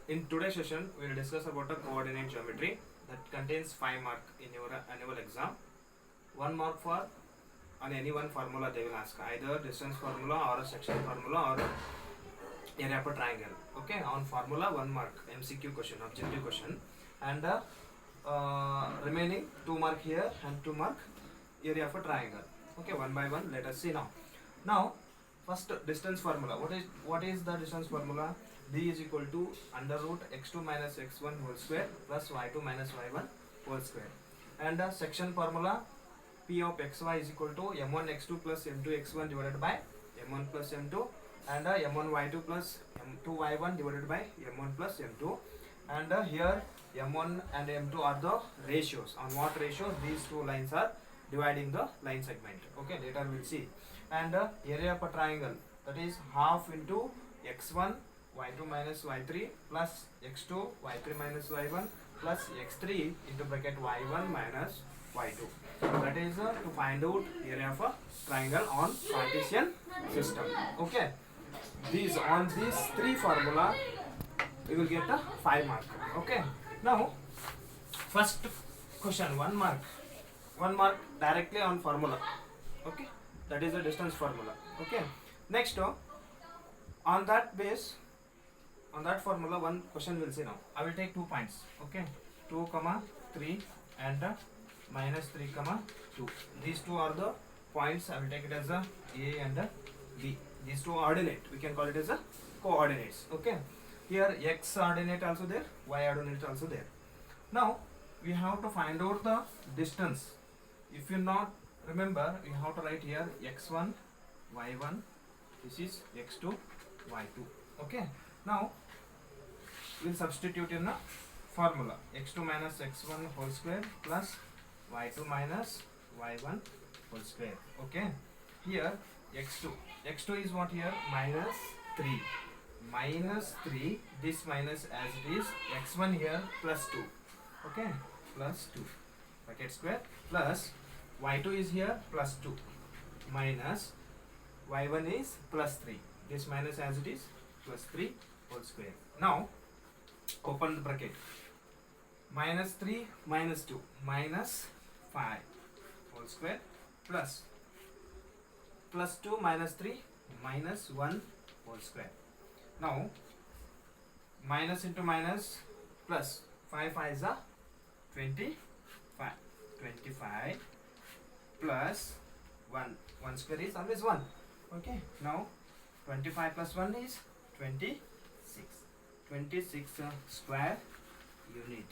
In today's session, we will discuss about a coordinate geometry that contains 5 mark in your annual exam. 1 mark for on any one formula they will ask, either distance formula or a section formula or area of a triangle. Okay, on formula 1 mark MCQ question, objective question, and remaining 2 mark here and 2 mark area of a triangle. Okay, one by one. Let us see now. Now, first distance formula. What is the distance formula? D is equal to under root x2 minus x1 whole square plus y2 minus y1 whole square. And the section formula, P of xy is equal to m1 x2 plus m2 x1 divided by m1 plus m2, and m1 y2 plus m2 y1 divided by m1 plus m2. And here m1 and m2 are the ratios. On what ratio these two lines are dividing the line segment. Okay, later we'll see. And area of a triangle, that is half into x1 y2 minus y3 plus x2 y3 minus y1 plus x3 into bracket y1 minus y2. That is to find out area of a triangle on Cartesian system. Okay, on these three formula we will get a 5 mark. Okay, now first question, 1 mark. 1 mark directly on formula. Okay, that is the distance formula. Okay, next on that base, on that formula, one question we'll see now. I will take 2 points. Okay, 2 comma 3 and minus 3 comma 2. These two are the points. I will take it as a and B. These two ordinate, we can call it as a coordinates. Okay, here x ordinate also there, y ordinate also there. Now we have to find out the distance. If you not remember, we have to write here x1 y1, this is x2 y2. Okay, now we'll substitute in the formula x2 minus x1 whole square plus y2 minus y1 whole square. Okay, here x2 is what here, minus 3, this minus as it is, x1 here plus 2. Okay, plus 2 bracket square plus y2 is here plus 2 minus y1 is plus 3, this minus as it is plus 3 whole square. Now open the bracket, minus 3 minus 2 minus 5 whole square plus 2 minus 3 minus 1 whole square. Now minus into minus plus 5 is a 25 plus 1 square is always 1. Okay, now 25 plus 1 is 26 square unit.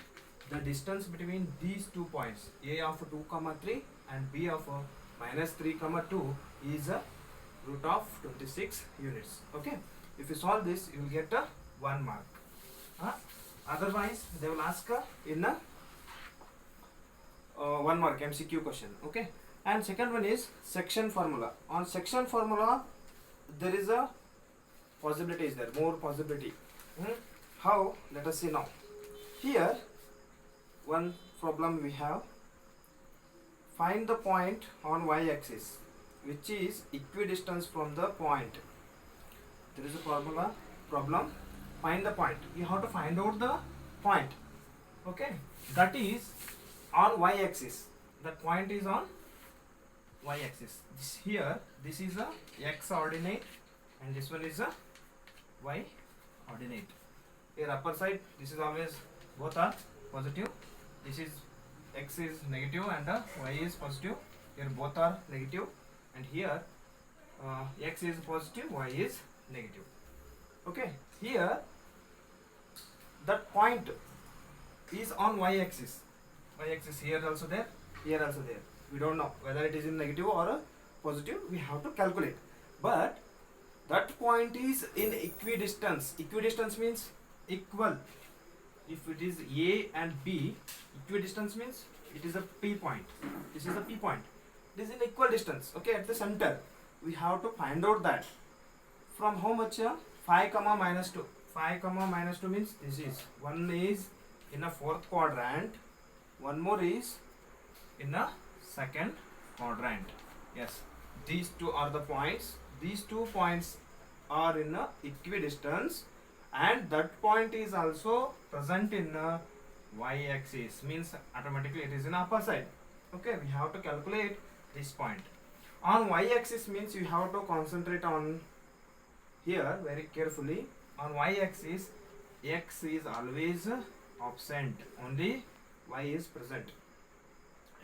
The distance between these 2 points, A of 2 comma 3 and B of minus 3 comma 2 is a root of 26 units. Okay, if you solve this you will get a 1 mark. Otherwise they will ask in a 1 mark MCQ question. Okay, and second one is section formula. On section formula there is a possibility, is there more possibility. How? Let us see now. Here one problem we have, find the point on y-axis which is equidistance from the point. There is a formula problem, find the point. You have to find out the point. Okay, that is on y-axis. That point is on y-axis. This is a x ordinate and this one is a y ordinate. Here upper side, this is always, both are positive. This is x is negative and y is positive. Here both are negative, and here x is positive, y is negative. Okay, here that point is on y-axis. Y-axis here also there, here also there. We don't know whether it is in negative or positive. We have to calculate. But that point is in equidistance. Equidistance means equal. If it is A and B, equidistance means it is a P point. This is a P point. It is in equal distance. Okay, at the center. We have to find out that. From how much? 5 comma minus 2. 5 comma minus 2 means this is, one is in a 4th quadrant, one more is in a 2nd quadrant. Yes, these two are the points. These 2 points are in a equidistance, and that point is also present in y-axis, means automatically it is in upper side. Okay, we have to calculate this point. On y-axis means you have to concentrate on here very carefully. On y-axis, x is always absent, only y is present.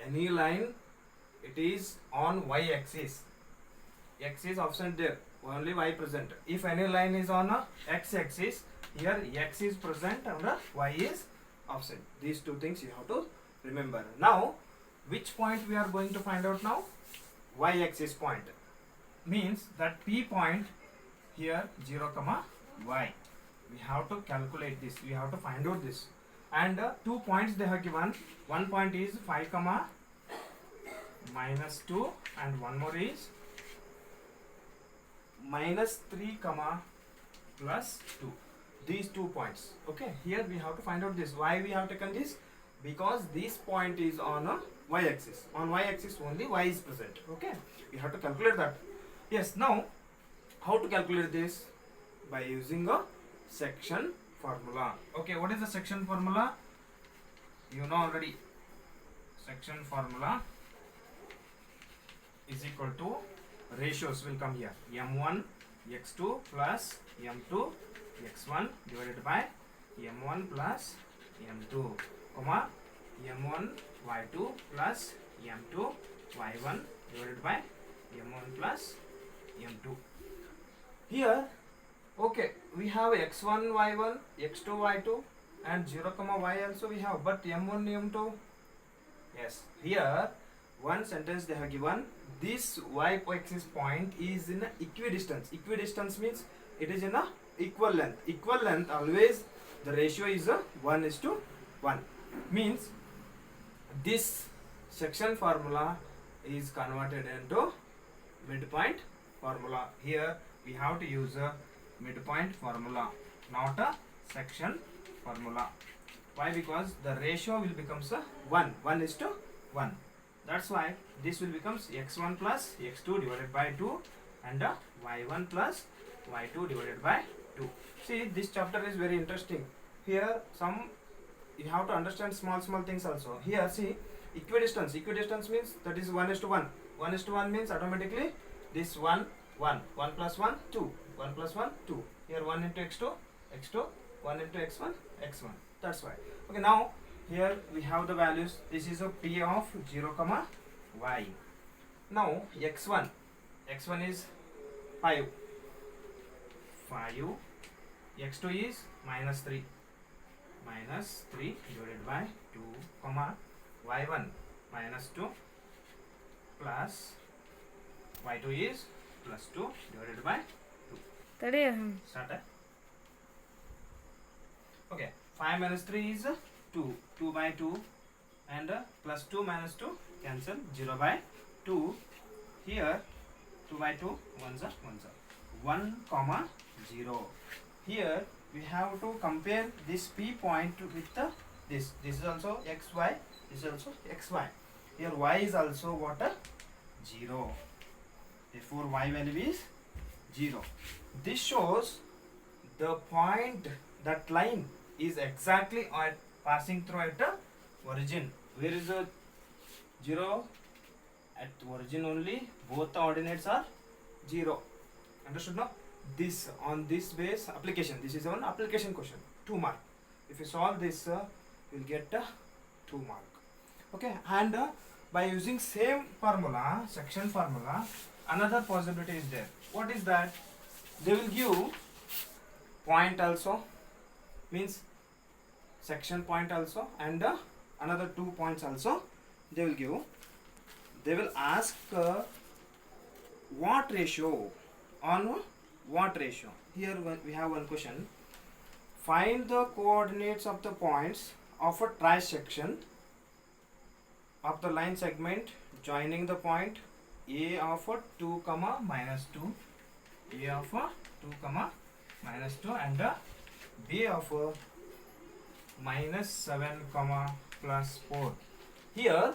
Any line, it is on y-axis, x is absent there, only y present. If any line is on a x-axis, here x is present and y is absent. These two things you have to remember. Now, which point we are going to find out now? Y-axis point. Means that P point here 0 comma y. We have to calculate this. We have to find out this. And 2 points they have given. One point is 5 comma minus 2 and one more is minus 3 comma plus 2. These 2 points. Okay, here we have to find out this. Why we have taken this? Because this point is on a y-axis. On y-axis only y is present. Okay, we have to calculate that. Yes, now how to calculate this? By using a section formula. Okay, what is the section formula? You know already. Section formula is equal to, ratios will come here, m1 x2 plus m2 x1 divided by m1 plus m2, comma m1 y2 plus m2 y1 divided by m1 plus m2. Here, okay, we have x1 y1, x2 y2 and 0 comma y also we have, but m1 m2, yes, here one sentence they have given, this y-axis point is in equidistance. Equidistance means it is in a equal length. Equal length, always the ratio is a 1:1. Means this section formula is converted into midpoint formula. Here we have to use a midpoint formula, not a section formula. Why? Because the ratio will becomes a 1:1. That's why this will becomes x1 plus x2 divided by 2 and y1 plus y2 divided by 2. See, this chapter is very interesting. Here you have to understand small things also. Here see, equidistance. Equidistance means that is 1:1. 1:1 means automatically this 1 plus 1 2, 1 plus 1 2. Here 1 into x2, 1 into x1. That's why. Okay, now here we have the values. This is a p of 0 comma y. Now x1 is 5, x2 is minus 3 divided by 2, comma y1 minus 2 plus y2 is plus 2 divided by 2. Start. Okay, 5 minus 3 is 2 by 2 and plus 2 minus 2 cancel, 0 by 2. Here 2 by 2 1 comma 0. Here we have to compare this P point with this is also xy, this is also xy. Here y is also what? 0. Therefore y value is 0. This shows the point, that line is exactly passing through at the origin. Where is the 0? At origin only, both the ordinates are 0. Understood now? This, on this base application, this is an application question, 2 mark. If you solve this, you will get 2 mark. Okay, and by using same formula, section formula, another possibility is there. What is that? They will give point also, means section point also, and another 2 points also they will give. They will ask what ratio, on what ratio. Here we have one question. Find the coordinates of the points of a trisection of the line segment joining the point A of 2 comma minus 2, A of 2 comma minus 2 and B of minus 7 comma plus 4. Here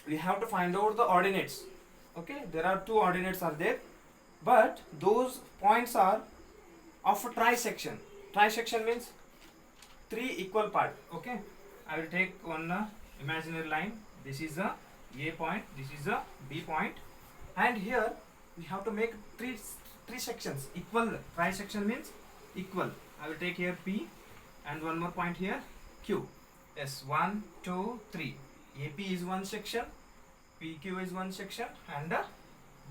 we have to find out the ordinates. Okay, there are 2 ordinates are there, but those points are of a trisection. Trisection means three equal part. Okay, I will take one imaginary line. This is a A point, this is a B point, and here we have to make three sections equal. Trisection means equal. I will take here P and one more point here Q. Yes, 1, 2, 3. AP is one section, PQ is one section, and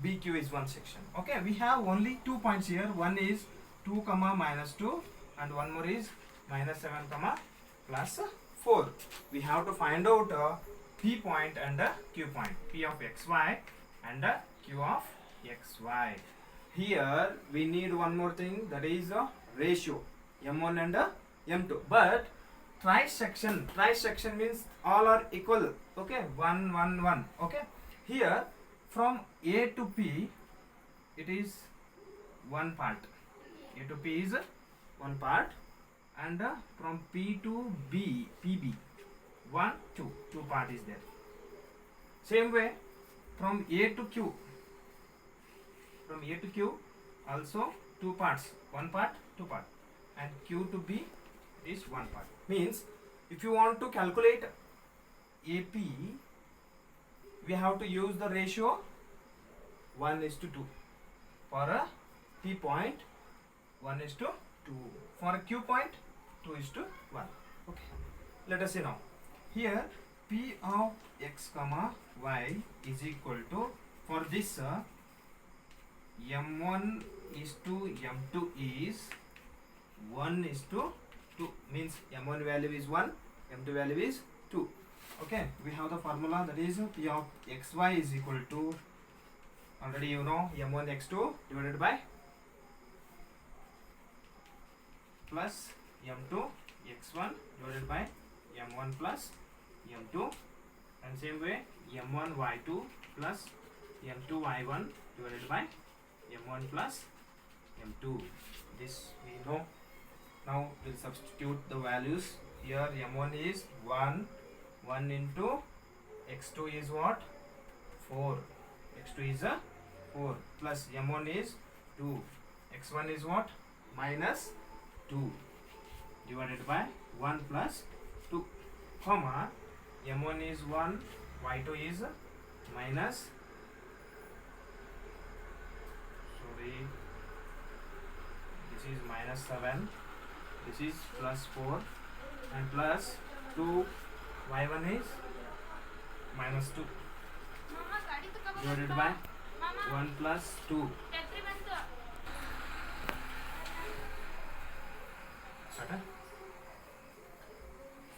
BQ is one section. Okay, we have only 2 points here. One is 2 comma minus 2, and one more is minus 7 comma plus 4. We have to find out P point and Q point. P of xy and Q of xy. Here we need one more thing, that is a ratio m1 and m2. But trisection means all are equal. Okay, 1 1 1. Okay, here from A to P it is one part. A to P is one part, and from P to B, PB 1 2 part is there. Same way from A to Q, also 2 parts, one part, 2 part, and Q to B is one part. Means if you want to calculate AP, we have to use the ratio 1:2. For a P point, 1:2. For a Q point, 2:1. Okay, let us see now. Here P of x comma y is equal to, for this m1 is to m2 is 1:2. Means m1 value is 1, m2 value is 2. Okay, we have the formula, that is P of xy is equal to, already you know, m1 x2 divided by plus m2 x1 divided by m1 plus m2, and same way m1 y2 plus m2 y1 divided by m1 plus m2. This we know. Now we'll substitute the values. Here m1 is 1 into x2 is what? 4. x2 is a 4, plus m1 is 2. x1 is what? Minus 2 divided by 1 plus 2, comma m1 is 1, y2 is minus, this is minus 7, this is plus 4, and plus 2, y1 is minus 2 divided by 1 plus 2.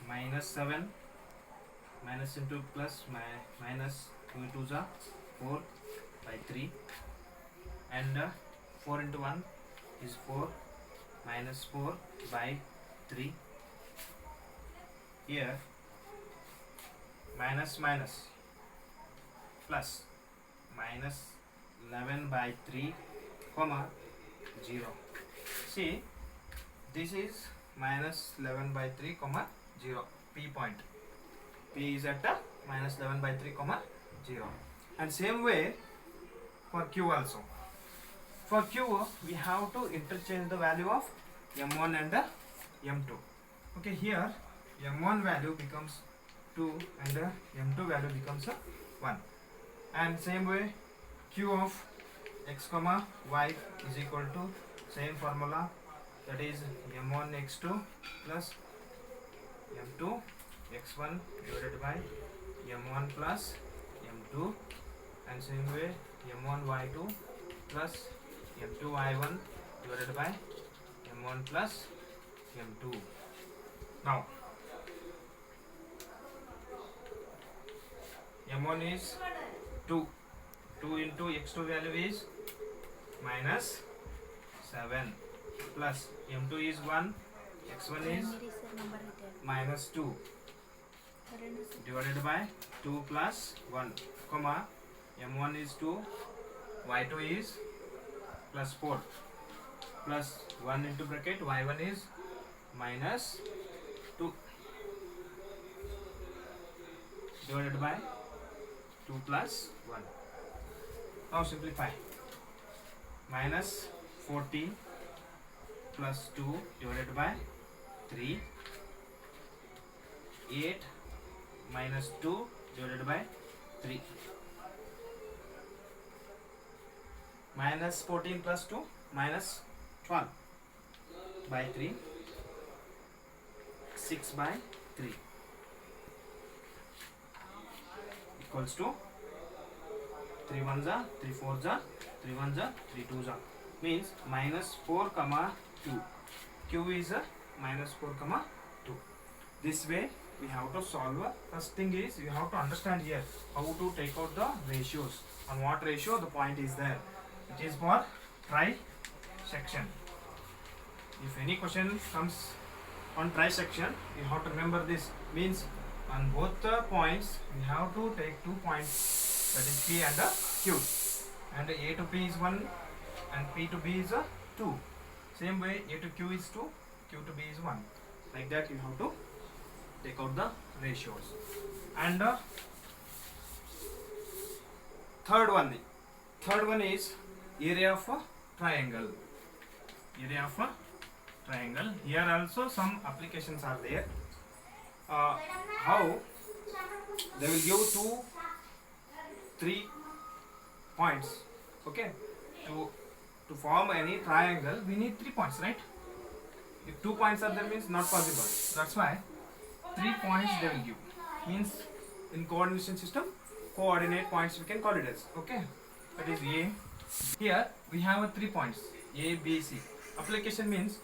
Minus 7, minus into plus, minus 2 2s are 4 by 3, and 4 into 1 is 4, minus 4 by 3. Here minus plus, minus 11 by 3 comma 0. See, this is minus 11 by 3 comma 0, P point. P is at minus 11 by 3 comma 0. And same way for Q also. For Q we have to interchange the value of m1 and m2. Okay, here m1 value becomes 2 and m2 value becomes 1. And same way Q of x comma y is equal to same formula, that is m1 x2 plus m2 x1 divided by m1 plus m2, and same way m1 y2 plus m2 y1 divided by m1 plus m2. Now m1 is 2 into x2 value is minus 7, plus m2 is 1, x1 is minus 2 divided by 2 plus 1, comma m1 is 2, y2 is plus 4, plus 1 into bracket, y1 is minus 2 divided by 2 plus 1. Now simplify. Minus 14 plus 2 divided by 3, 8 minus 2 divided by 3, minus 14 plus 2 minus 12 by 3, 6 by 3 equals to 3 ones are 3 fours are 3 ones are 3 twos are, means minus 4 comma 2. Q is a minus 4 comma 2. This way we have to solve. First thing is you have to understand here how to take out the ratios. On what ratio the point is there. It is for trisection. If any question comes on trisection, you have to remember this. Means on both the points we have to take 2 points, that is P and Q, and A to P is 1 and P to B is 2. Same way A to Q is 2, Q to B is 1. Like that you have to take out the ratios. And third one is area of a triangle. Area of a triangle. Here also some applications are there. How they will give 2, 3 points. Okay, to form any triangle we need 3 points, right? If 2 points are there means not possible. That's why 3 points they will give. Means in coordination system, coordinate points we can call it as. Okay, that is A. Here we have 3 points A, B, C. Application means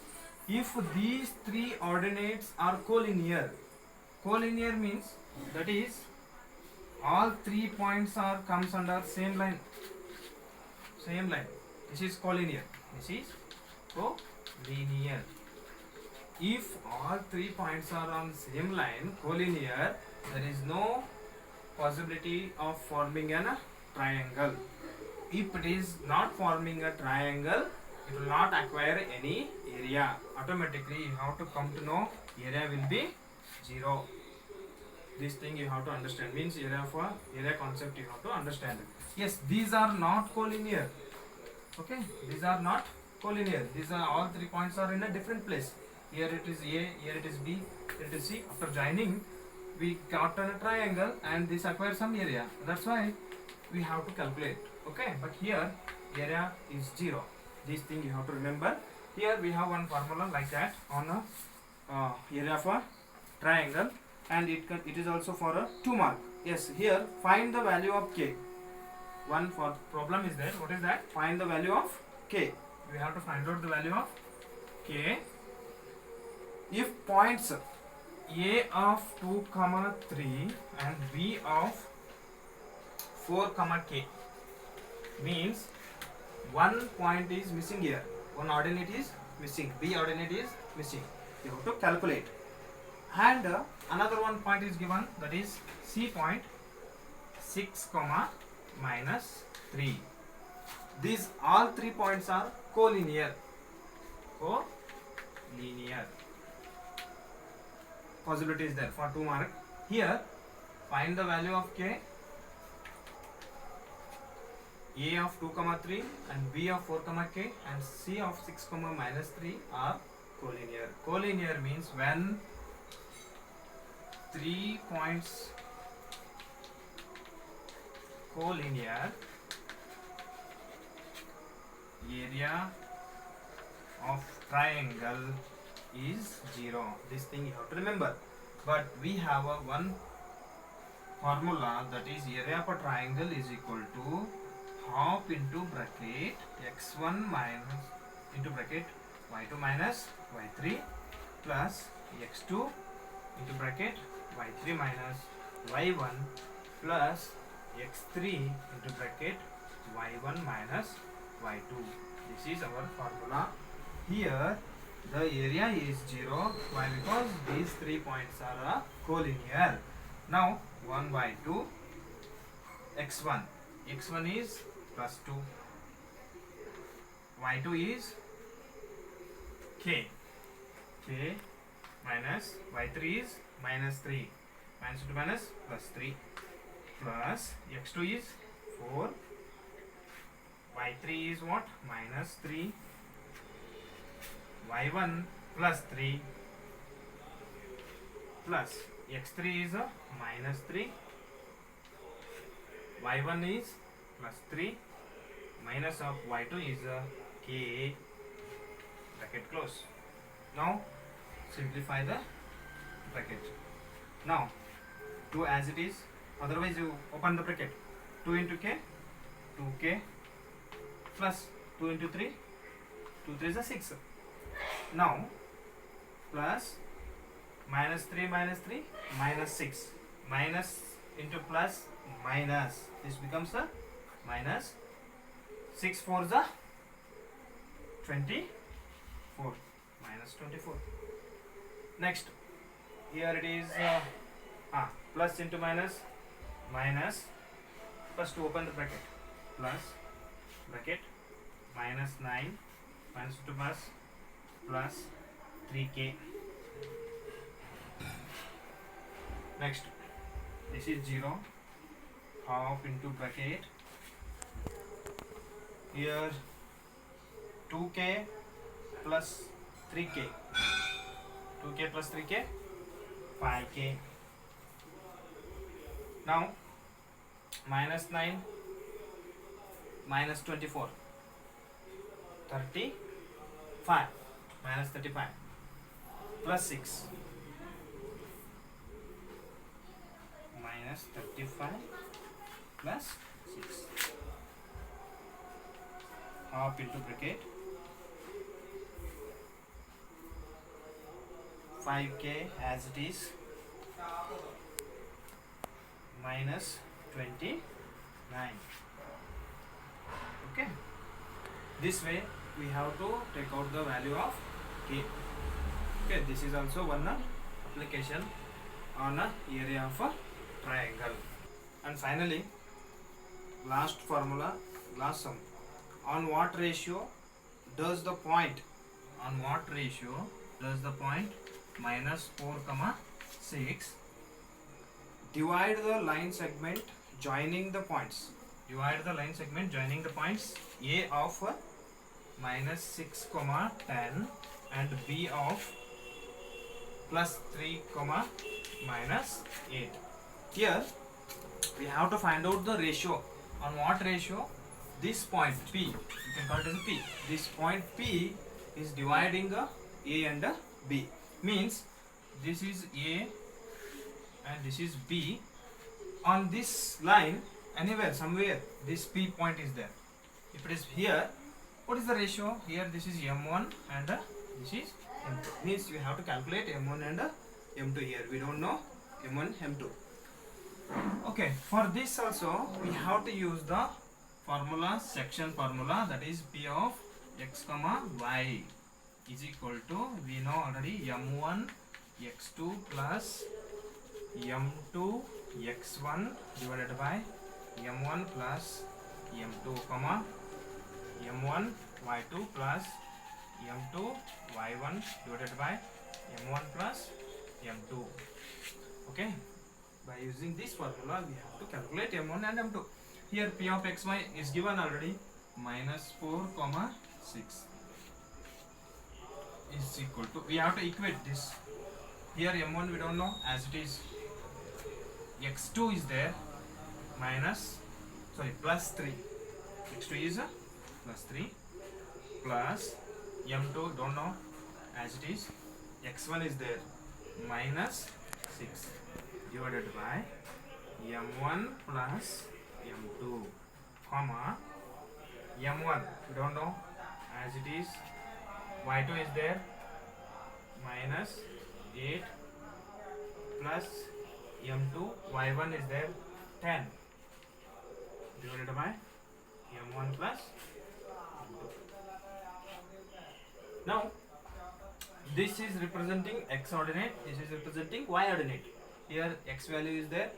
if these 3 ordinates are collinear. Collinear means that is all 3 points are comes under same line. Same line. This is collinear. This is collinear. If all 3 points are on same line, collinear, there is no possibility of forming a triangle. If it is not forming a triangle, it will not acquire any area. Automatically you have to come to know area will be 0. This thing you have to understand. Means area concept you have to understand. Yes, these are not collinear. Okay, these are not collinear. These are all 3 points are in a different place. Here it is A, here it is B, here it is C. After joining, we got a triangle and this acquires some area. That's why we have to calculate. Okay, but here area is 0. This thing you have to remember. Here we have one formula like that on a area of a triangle, and it is also for a 2 mark. Yes, here find the value of K. One for problem is there. What is that? Find the value of K. We have to find out the value of K. If points A of 2 comma 3 and B of 4 comma K, means one point is missing here, one ordinate is missing, B ordinate is missing. You have to calculate. And another one point is given, that is C point 6 comma minus 3. These all 3 points are collinear. Collinear. Possibility is there for 2 mark. Here find the value of K. A of 2 comma 3 and B of 4 comma K and C of 6 comma minus 3 are collinear. Collinear means when 3 points collinear, area of triangle is 0. This thing you have to remember. But we have a one formula, that is area of a triangle is equal to half into bracket x1 minus into bracket y2 minus y3 plus x2 into bracket y3 minus y1 plus x3 into bracket y1 minus y2. This is our formula. Here the area is 0. Why? Because these 3 points are collinear. Now 1 by 2 x1. x1 is plus 2. y2 is k. k minus y3 is minus 3. Minus 2 minus plus 3 plus x2 is 4. y3 is what? Minus 3. y1 plus 3 plus x3 is minus 3, y1 is plus 3 minus of y2 is k, bracket close. Now simplify the bracket. Now do as it is, otherwise you open the bracket. 2 into k, 2k plus 2 into 3, 2 3 is 6. Now plus minus 3 minus 6, minus into plus minus, this becomes a minus 6 4 is a 24, minus 24. Next here it is plus into minus, minus, first to open the bracket, plus bracket minus 9 minus into plus 3k. Next this is 0, half into bracket, here 2k plus 3k, 2k plus 3k, 5k. Now minus 9 minus 24, 35, minus 35 plus 6, minus 35 plus 6, half into bracket, 5k as it is, minus 29. Okay, this way we have to take out the value of k. Okay, this is also one application on a area of a triangle. And finally last formula, last sum, on what ratio does the point, on what ratio does the point minus 4 comma 6 divide the line segment joining the points, divide the line segment joining the points A of minus 6 comma 10 and B of plus 3 comma minus 8. Here we have to find out the ratio, on what ratio this point P, you can call it as P, this point P is dividing A and B, means this is A and this is B. On this line anywhere somewhere this P point is there. If it is here, what is the ratio? Here this is M1 and this is M2, means you have to calculate M1 and M2. Here we don't know M1 M2. Okay, for this also we have to use the formula, section formula, that is P of x comma y is equal to, we know already, M1 x2 plus M2 x1 divided by M1 plus M2 comma M1 y2 plus M2 y1 divided by M1 plus M2. Okay, by using this formula we have to calculate M1 and M2. Here P of xy is given already, minus 4 comma 6 is equal to, we have to equate this. Here M1 we don't know, as it is x2 is there, minus, sorry, plus 3, x2 is plus 3 plus M2 don't know, as it is x1 is there, minus 6 divided by M1 plus M2 comma M1 we don't know, as it is y2 is there, minus 8 plus M2 y1 is there, 10 divided by M1 plus M2. Now this is representing x ordinate, this is representing y ordinate. Here x value is there,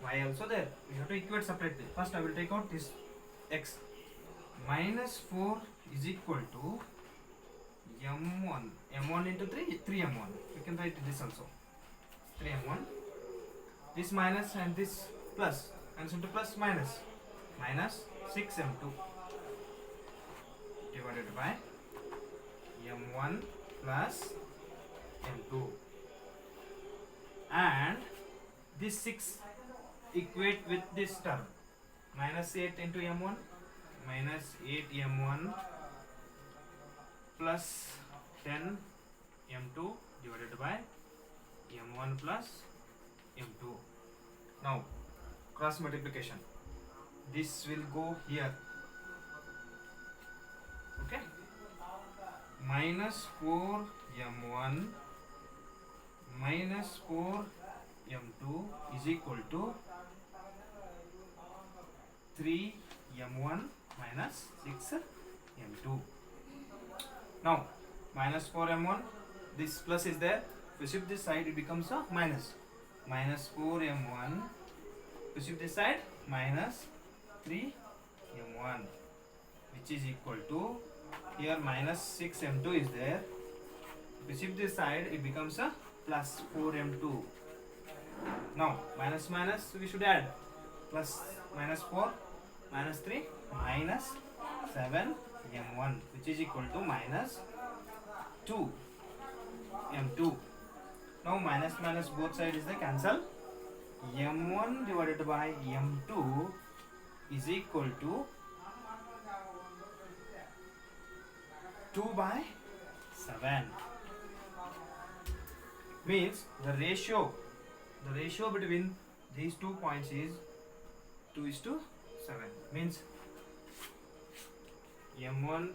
y also there. We have to equate separately. First I will take out this x. Minus 4 is equal to m1, m1 into 3, 3m1. You can write this also, 3m1. This minus and this plus, and into plus minus, minus 6m2 divided by m1 plus m2, and this 6 equate with this term, minus 8 into m1, minus 8 m1 plus 10 m2 divided by m1 plus m2. Now cross multiplication, this will go here, okay, minus 4 m1 minus 4 m2 is equal to 3 m1 minus 6 m2. Now minus 4 m1, this plus is there, if you shift this side it becomes a minus, minus 4 m1, if you shift this side minus 3 m1, which is equal to, here minus 6 m2 is there, if you shift this side it becomes a plus 4 m2. Now minus minus we should add, plus minus 4 minus 3 minus 7 m1, which is equal to minus 2 m2. Now minus minus both sides is the cancel, m1 divided by m2 is equal to 2 by 7. Means the ratio between these 2 points is 2:7. Means m1